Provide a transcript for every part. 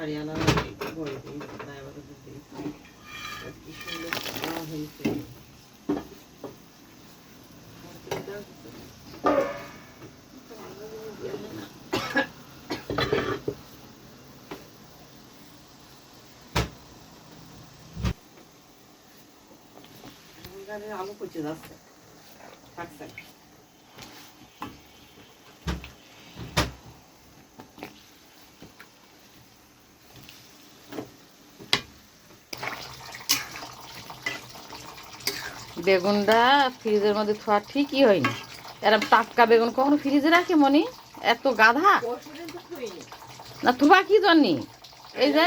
হারিয়ানা বড়ি দিই, তাই আবার দিই। কি সুন্দর খাওয়া হয়েছে। আলু কুচে যাচ্ছে, থাকছে। বেগুনটা ফ্রিজের মধ্যে থোয়া ঠিকই হয়নি। এরকম টাটকা বেগুন কখনো ফ্রিজে রাখে মনি? এত গাধা না, থুবা কি জানি। এই যে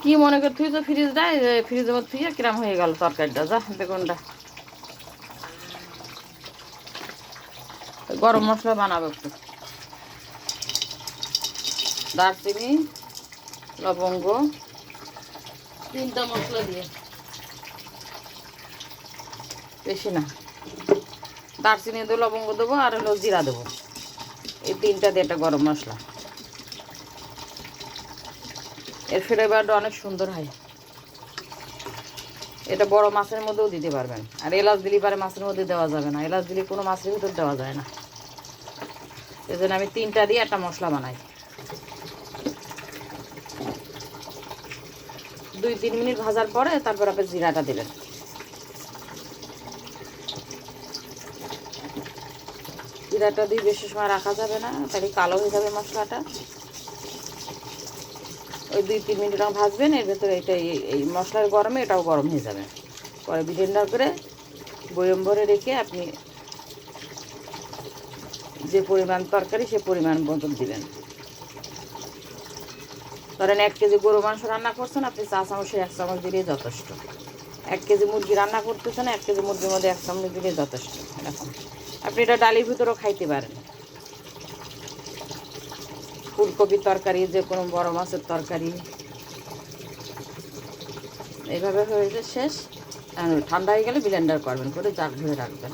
কি মনে করে থুই তো ফ্রিজটা, এই যে ফ্রিজের মধ্যে থুয়ে কিরাম হয়ে গেল তরকারিটা। যা বেগুনটা গরম মশলা বানাবো একটু, দারচিনি লবঙ্গ 3টা মশলা দিয়ে, বেশি না। দারচিনি দেবো, লবঙ্গ দেবো, আর হলো জিরা দেবো। এই 3টা দিয়ে একটা গরম মশলা। এর ফ্লেভারটা অনেক সুন্দর হয়। এটা বড় মাছের মধ্যেও দিতে পারবেন। আর এলাচ দিলে পারে মাছের মধ্যে দেওয়া যাবে না, এলাচ দিলে কোনো মাছের ভিতর দেওয়া যায় না। এই জন্য আমি 3টা দিয়ে একটা মশলা বানাই। 2-3 মিনিট ভাজার পরে তারপর আপনি জিরাটা দেবেন। জিরাটা দিয়ে বেশি সময় রাখা যাবে না, তাহলে কালো হয়ে যাবে মশলাটা। ওই 2-3 মিনিট ভাজবেন। এর ভেতরে এটা এই মশলার গরমে এটাও গরম হয়ে যাবে। পরে ব্লেন্ডার করে বয়ম ভরে রেখে আপনি যে পরিমাণ তরকারি সে পরিমাণ মতো দিবেন। ধরেন 1 কেজি গরু মাংস রান্না করছেন, আপনি 4 চামচে 1 চামচ দিলেই যথেষ্ট। 1 কেজি মুরগি রান্না করতেছেন, 1 কেজি মুরগির মধ্যে 1 চামচ দিলেই যথেষ্ট। এরকম আপনি এটা ডালির ভিতরেও খাইতে পারেন। ফুলকপির তরকারি, যে কোনো বড় মাছের তরকারি, এইভাবে হয়েছে শেষ। ঠান্ডা হয়ে গেলে ব্লেন্ডার করবেন, করে জাগ ধরে রাখবেন।